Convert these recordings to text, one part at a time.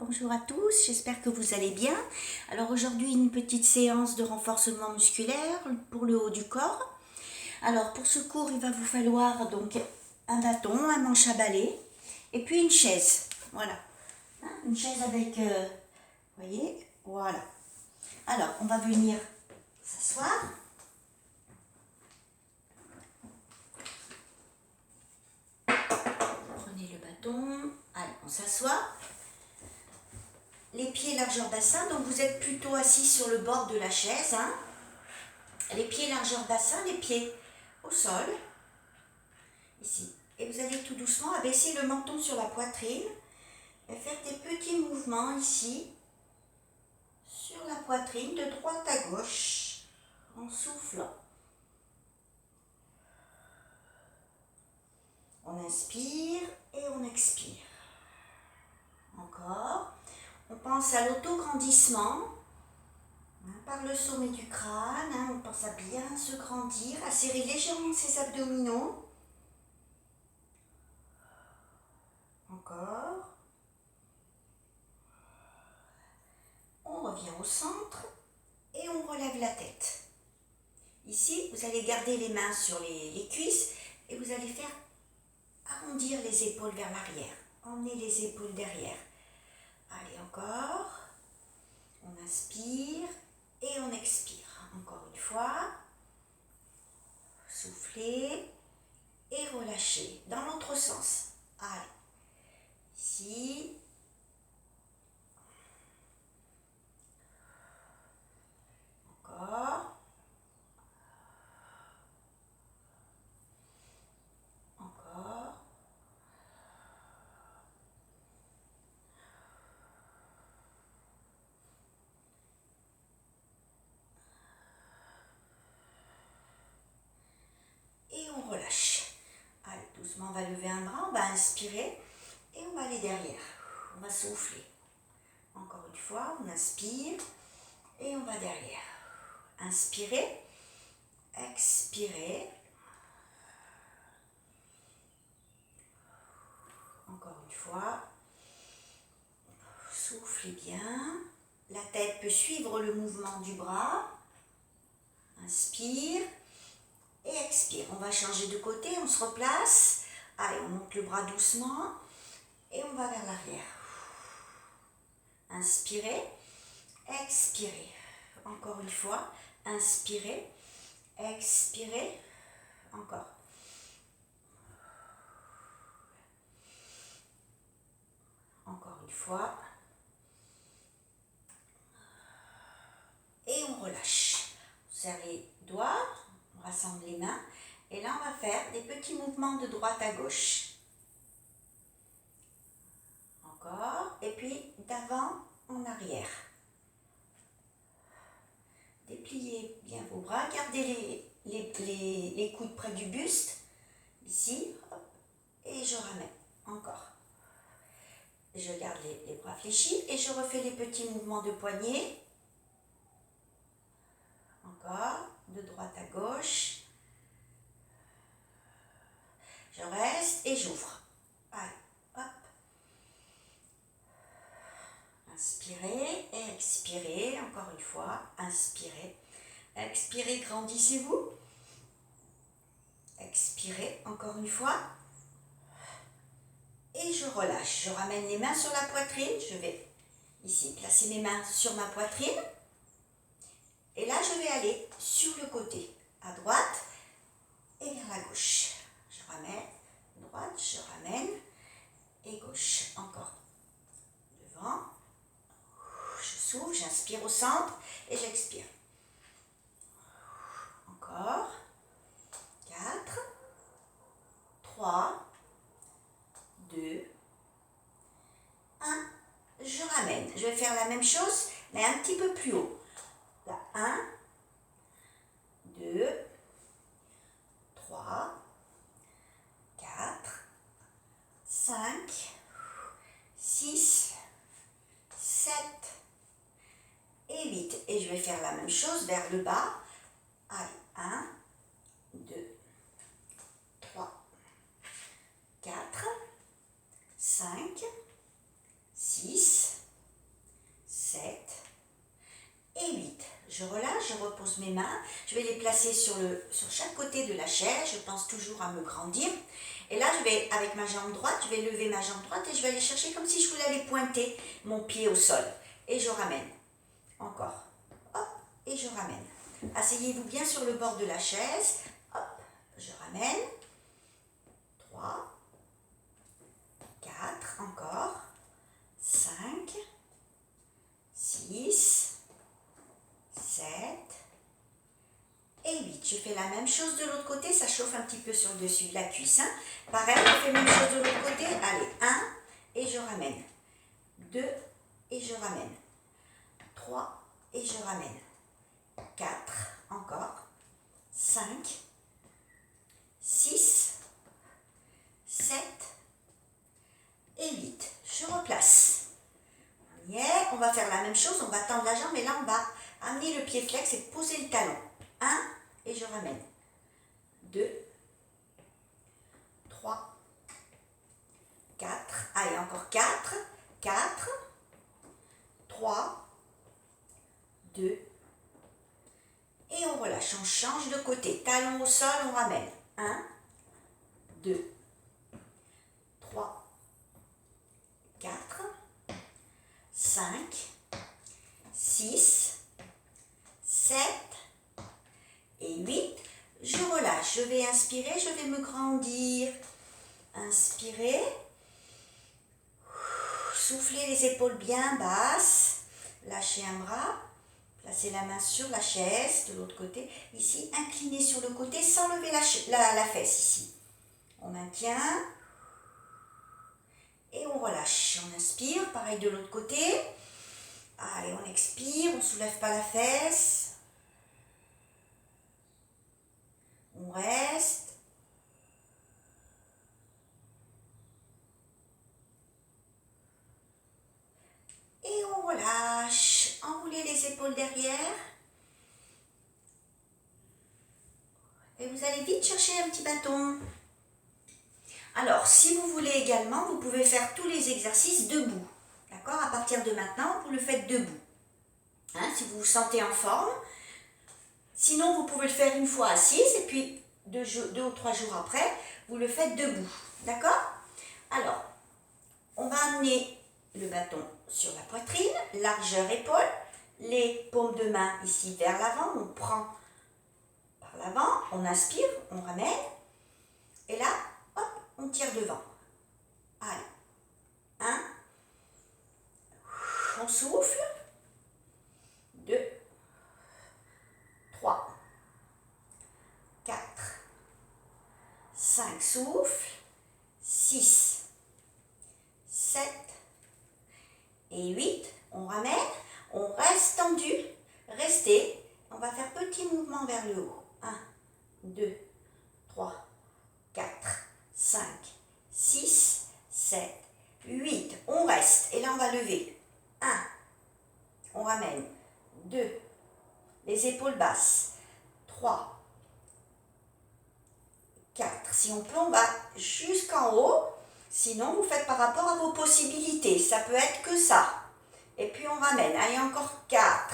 bonjour à tous, j'espère que vous allez bien. Alors aujourd'hui une petite séance de renforcement musculaire pour le haut du corps. Alors pour ce cours il va vous falloir donc un bâton, un manche à balai et puis une chaise. Voilà, une chaise avec, vous voyez, voilà. Alors on va venir s'asseoir. Prenez le bâton, allez on s'assoit. Les pieds largeur bassin, donc vous êtes plutôt assis sur le bord de la chaise. Les pieds largeur bassin, les pieds au sol, ici. Et vous allez tout doucement abaisser le menton sur la poitrine et faire des petits mouvements ici, sur la poitrine, de droite à gauche, en soufflant. On inspire et on expire. Encore. On pense à l'autograndissement. Par le sommet du crâne, on pense à bien se grandir, à serrer légèrement ses abdominaux. Encore. On revient au centre et on relève la tête. Ici, vous allez garder les mains sur les cuisses et vous allez faire arrondir les épaules vers l'arrière. Emmenez les épaules derrière. Allez, encore. On inspire et on expire. Encore une fois. Soufflez et relâchez. Dans l'autre sens. Allez. Ici. Encore. Encore. Et on relâche. Allez, doucement, on va lever un bras, on va inspirer et on va aller derrière. On va souffler. Encore une fois, on inspire et on va derrière. Inspirez, expirez. Encore une fois. Soufflez bien. La tête peut suivre le mouvement du bras. Inspire et expire. On va changer de côté, on se replace. Allez, on monte le bras doucement et on va vers l'arrière. Inspirez, expirez. Encore une fois, inspirez, expirez. Encore. Encore une fois. Et on relâche. On serre les doigts, on rassemble les mains. Et là, on va faire des petits mouvements de droite à gauche. Encore. Et puis, d'avant en arrière. Dépliez bien vos bras. Gardez les coudes près du buste. Ici. Hop, et je ramène. Encore. Je garde les bras fléchis et je refais les petits mouvements de poignet. Encore. De droite à gauche. Je reste et j'ouvre. Allez, hop. Inspirez et expirez. Encore une fois. Inspirez. Expirez, grandissez-vous. Expirez, encore une fois. Et je relâche. Je ramène les mains sur la poitrine. Je vais ici placer mes mains sur ma poitrine. Et là, je vais aller sur le côté, à droite et vers la gauche. Je ramène, droite, je ramène et gauche. Encore. Devant. Je souffle, j'inspire au centre et j'expire. Encore. 4, 3, 2, 1. Je ramène. Je vais faire la même chose, mais un petit peu plus haut. Là, 1, 2, 3, 4, 5, 6, 7 et 8. Et je vais faire la même chose vers le bas. Allez, 1, 2, 3, 4, 5, 6, je repose mes mains, je vais les placer sur chaque côté de la chaise, je pense toujours à me grandir. Et là, je vais, avec ma jambe droite, je vais lever ma jambe droite et je vais aller chercher comme si je voulais aller pointer mon pied au sol. Et je ramène. Encore. Hop, et je ramène. Asseyez-vous bien sur le bord de la chaise. Hop, je ramène. 3, 4, encore. 5, 6, 7 et 8. Je fais la même chose de l'autre côté, ça chauffe un petit peu sur le dessus de la cuisse. Hein. Pareil, je fais la même chose de l'autre côté. Allez, 1 et je ramène. 2 et je ramène. 3 et je ramène. 4, encore. 5, 6, 7 et 8. Je replace. On y est, on va faire la même chose, on va tendre la jambe et là on va amener le pied flex et poser le talon. 1 et je ramène. 2, 3, 4, allez encore 4, 4, 3, 2 et on relâche, on change de côté. Talon au sol, on ramène. 1, 2, 3, 4, 5, 6, 7 et 8. Je relâche. Je vais inspirer, je vais me grandir. Inspirez. Soufflez les épaules bien basses. Lâchez un bras. Placez la main sur la chaise de l'autre côté. Ici, inclinez sur le côté sans lever la fesse ici. On maintient. Et on relâche. On inspire, pareil de l'autre côté. Allez, on expire, on ne soulève pas la fesse. On reste. Et on relâche. Enroulez les épaules derrière. Et vous allez vite chercher un petit bâton. Alors, si vous voulez également, vous pouvez faire tous les exercices debout. D'accord? À partir de maintenant, vous le faites debout. Hein, si vous vous sentez en forme. Sinon, vous pouvez le faire une fois assise et puis 2 ou 3 jours après, vous le faites debout. D'accord? Alors, on va amener le bâton sur la poitrine, largeur épaule, les paumes de main ici vers l'avant, on prend par l'avant, on inspire, on ramène, et là, hop, on tire devant. Allez, 1, on souffle, 2, 3, 4, 5, souffle, 6, 7 et 8, on ramène, on reste tendu, restez, on va faire petit mouvement vers le haut. 1, 2, 3, 4, 5, 6, 7, 8, on reste, et là on va lever. 1, on ramène. 2, les épaules basses. 3, 4, si on peut, on va jusqu'en haut. Sinon, vous faites par rapport à vos possibilités. Ça peut être que ça. Et puis, on ramène. Allez, encore 4,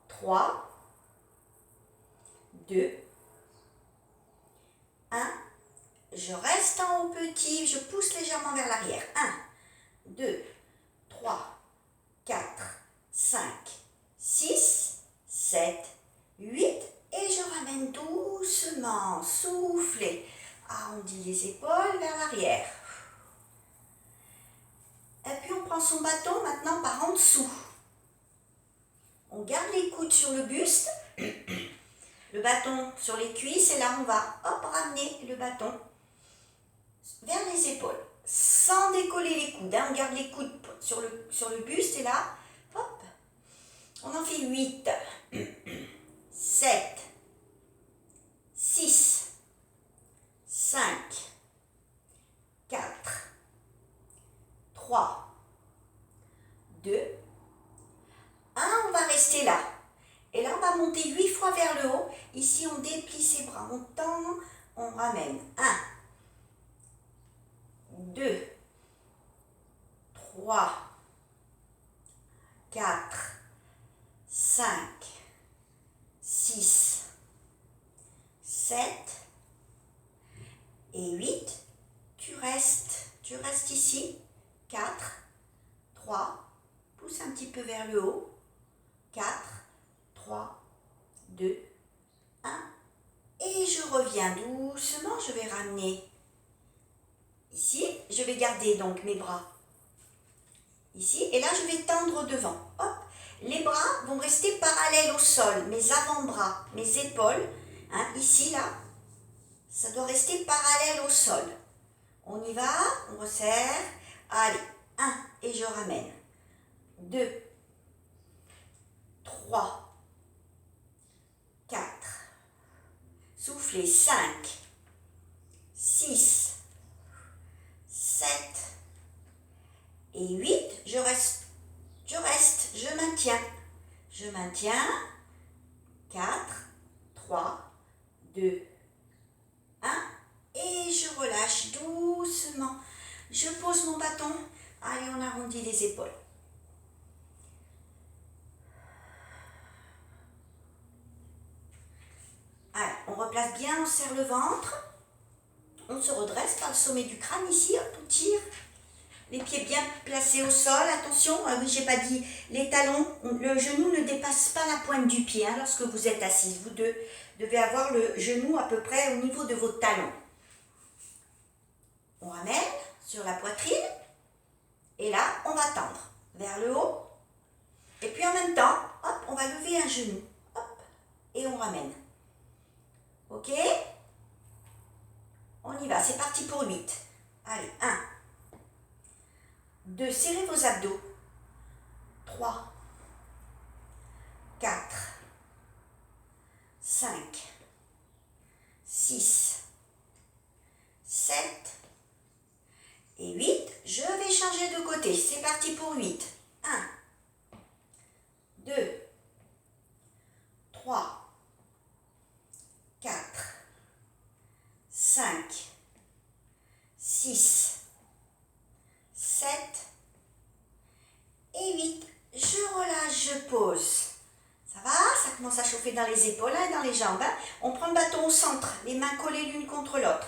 3, 2, 1. Je reste en haut petit. Je pousse légèrement vers l'arrière. 1, 2, 3, 4, 5, 6, 7, 8. Et je ramène doucement. Soufflez. Arrondis les épaules vers l'arrière. Et puis on prend son bâton maintenant par en dessous. On garde les coudes sur le buste, le bâton sur les cuisses et là on va hop ramener le bâton vers les épaules sans décoller les coudes. Hein. On garde les coudes sur le buste et là, hop, on en fait 8, 7, 6, 5, 4, 3, 2, 1, on va rester là. Et là, on va monter 8 fois vers le haut. Ici, on déplie ses bras, on tend, on ramène. 1, 2, 3, 4, 5, reste ici. 4, 3, pousse un petit peu vers le haut. 4, 3, 2, 1. Et je reviens doucement, je vais ramener ici. Je vais garder donc mes bras ici. Et là, je vais tendre devant. Hop. Les bras vont rester parallèles au sol. Mes avant-bras, mes épaules, hein, ici, là, ça doit rester parallèle au sol. On y va, on resserre. Allez, 1 et je ramène. 2, 3, 4. Soufflez. 5, 6, 7 et 8. Je reste, je maintiens. Je maintiens. 4, 3, 2, 1. Et je relâche doucement. Je pose mon bâton. Allez, on arrondit les épaules. Allez, on replace bien, on serre le ventre. On se redresse par le sommet du crâne ici, hop, on tire. Les pieds bien placés au sol, attention, oui, j'ai pas dit, les talons, le genou ne dépasse pas la pointe du pied hein, lorsque vous êtes assis. Vous devez avoir le genou à peu près au niveau de vos talons. On ramène sur la poitrine et là, on va tendre vers le haut. Et puis en même temps, hop, on va lever un genou, hop, et on ramène. Ok? On y va, c'est parti pour 8. Allez, 1, 2, serrez vos abdos. 3, 4, 5, 6, 7 et 8. Je vais changer de côté. C'est parti pour 8. 1, 2, 3, 4, 5, 6, 7 et 8. Je relâche, je pose. Ça va? Ça commence à chauffer dans les épaules et dans les jambes. Hein? On prend le bâton au centre, les mains collées l'une contre l'autre.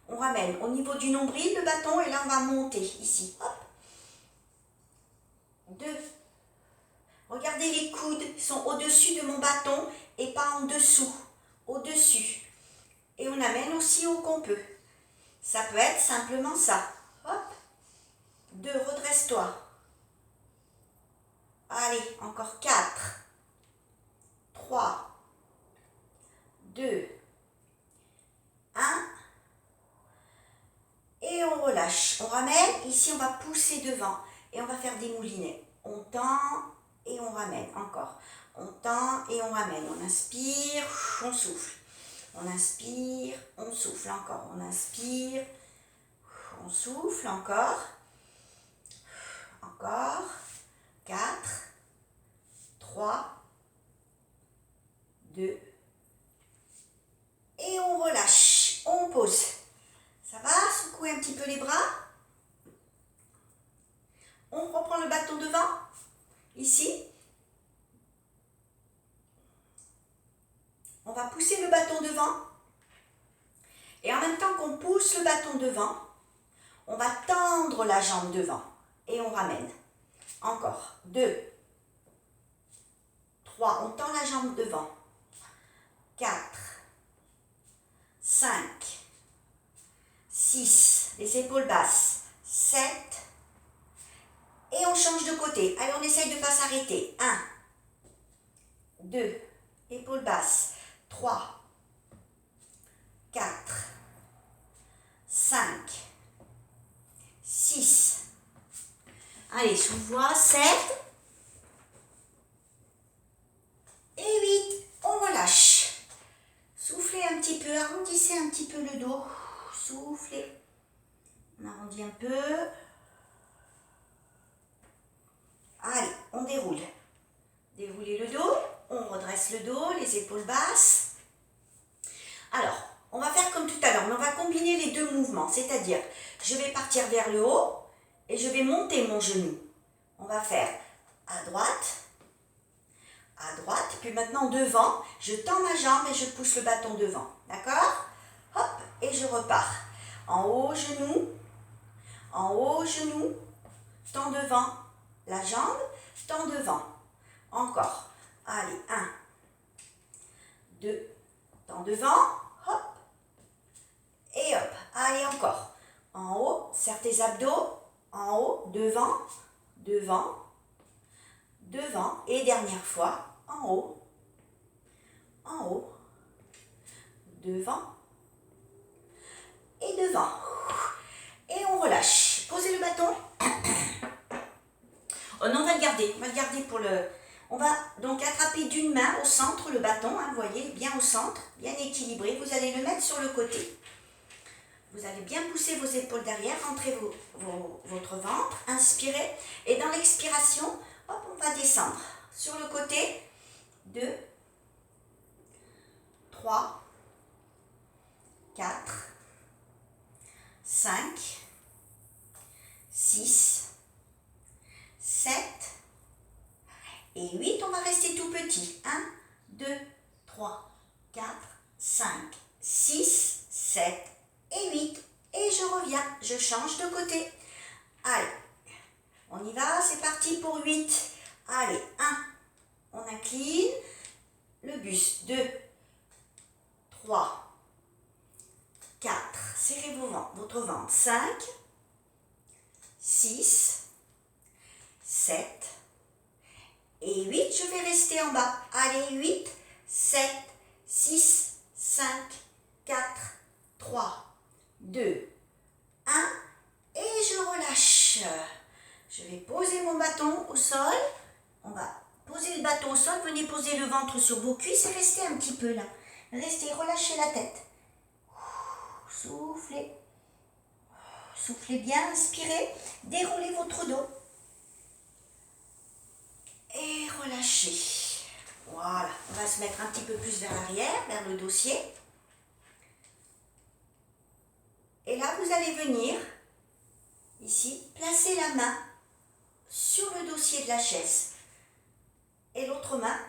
On ramène au niveau du nombril le bâton et là on va monter ici. Hop. 2. Regardez les coudes, ils sont au-dessus de mon bâton et pas en dessous. Au-dessus. Et on amène aussi haut qu'on peut. Ça peut être simplement ça. Hop. 2. Redresse-toi. Allez, encore 4. 3. 2. 1. Et on relâche. On ramène. Ici, on va pousser devant. Et on va faire des moulinets. On tend et on ramène. Encore. On tend et on ramène. On inspire, on souffle. On inspire, on souffle. Encore. On inspire, on souffle. Encore. Encore. 4, 3, 2. Et on relâche. On pose. Ça va? Secouez un petit peu les bras. On reprend le bâton devant. Ici. On va pousser le bâton devant. Et en même temps qu'on pousse le bâton devant, on va tendre la jambe devant. Et on ramène. Encore. 2. 3. On tend la jambe devant. 4. 5. 6. Les épaules basses. 7. Et on change de côté. Allez, on essaye de ne pas s'arrêter. 1. 2. Épaules basses. 3. 4. 5. 6. Allez, sous-voix. 7. Et 8. On relâche. Soufflez un petit peu. Arrondissez un petit peu le dos. Soufflez. On arrondit un peu. Allez, on déroule. Déroulez le dos. On redresse le dos, les épaules basses. Alors, on va faire comme tout à l'heure, mais on va combiner les deux mouvements. C'est-à-dire, je vais partir vers le haut et je vais monter mon genou. On va faire à droite, puis maintenant devant, je tends ma jambe et je pousse le bâton devant. D'accord? Hop, et je repars. En haut, genou. En haut, genou, tends devant la jambe, tends devant. Encore. Allez, 1, 2, tends devant, hop. Et hop. Allez, encore. En haut, serre tes abdos. En haut, devant, devant, devant. Et dernière fois, en haut, devant et devant. Et on relâche. Posez le bâton. Oh non, on va le garder. On va le garder pour le... On va donc attraper d'une main au centre le bâton. Hein, vous voyez, bien au centre, bien équilibré. Vous allez le mettre sur le côté. Vous allez bien pousser vos épaules derrière. Rentrez votre ventre. Inspirez. Et dans l'expiration, hop, on va descendre. Sur le côté. 2, 3, 4, 5, 6, 7 et 8. On va rester tout petit. 1, 2, 3, 4, 5, 6, 7 et 8. Et je reviens. Je change de côté. Allez, on y va. C'est parti pour 8. Allez, 1. On incline le buste. 2, 3, 4. Serrez votre ventre. 5, 6, 7 et 8. Je vais rester en bas. Allez, 8, 7, 6, 5, 4, 3, 2, 1. Et je relâche. Je vais poser mon bâton au sol. On va poser le bâton au sol. Venez poser le ventre sur vos cuisses et restez un petit peu là. Restez, relâchez la tête. Soufflez. Soufflez bien, inspirez. Déroulez votre dos. Et relâchez. Voilà. On va se mettre un petit peu plus vers l'arrière, vers le dossier. Et là, vous allez venir, ici, placer la main sur le dossier de la chaise. Et l'autre main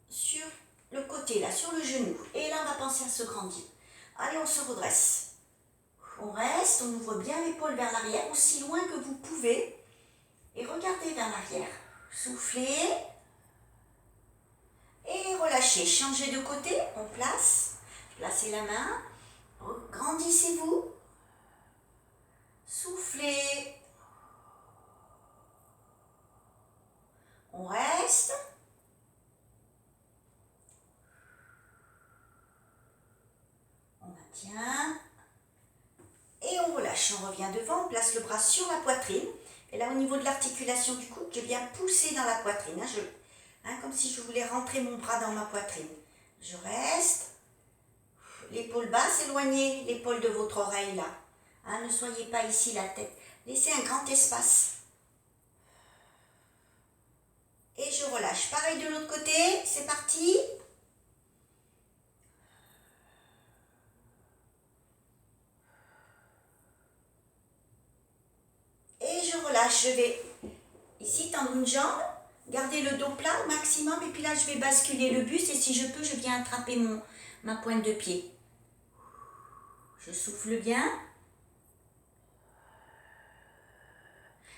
sur le côté, là, sur le genou. Et là, on va penser à se grandir. Allez, on se redresse. On reste, on ouvre bien l'épaule vers l'arrière, aussi loin que vous pouvez. Et regardez vers l'arrière. Soufflez. Et relâchez. Changez de côté, on place. Placez la main. Grandissez-vous. Soufflez. On reste. On maintient. Et on relâche. On revient devant. On place le bras sur la poitrine. Et là, au niveau de l'articulation du cou, je viens pousser dans la poitrine. Comme si je voulais rentrer mon bras dans ma poitrine. Je reste. L'épaule basse, éloignez l'épaule de votre oreille là. Ne soyez pas ici la tête. Laissez un grand espace. Et je relâche. Pareil de l'autre côté. C'est parti. Et je relâche. Je vais ici tendre une jambe. Garder le dos plat au maximum. Et puis là, je vais basculer le buste. Et si je peux, je viens attraper ma pointe de pied. Je souffle bien.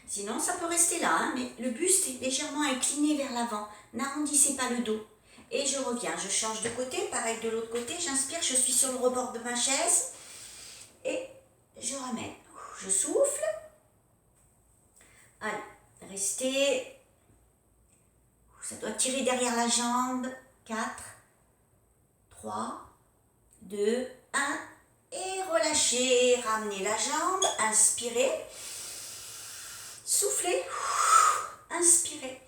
Sinon, ça peut rester là, mais le buste est légèrement incliné vers l'avant. N'arrondissez pas le dos. Et je reviens, je change de côté, pareil de l'autre côté. J'inspire, je suis sur le rebord de ma chaise. Et je ramène. Je souffle. Allez, restez. Ça doit tirer derrière la jambe. 4, 3, 2, 1. Et relâchez. Ramenez la jambe. Inspirez. Soufflez. Inspirez.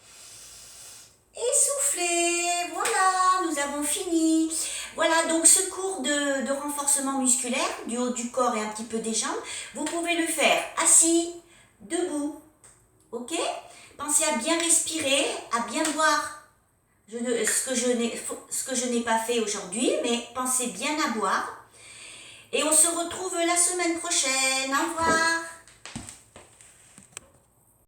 Et soufflez. Voilà, nous avons fini. Voilà, donc ce cours de renforcement musculaire du haut du corps et un petit peu des jambes, vous pouvez le faire assis, debout. Ok? Pensez à bien respirer, à bien boire ce que je n'ai pas fait aujourd'hui, mais pensez bien à boire. Et on se retrouve la semaine prochaine. Au revoir.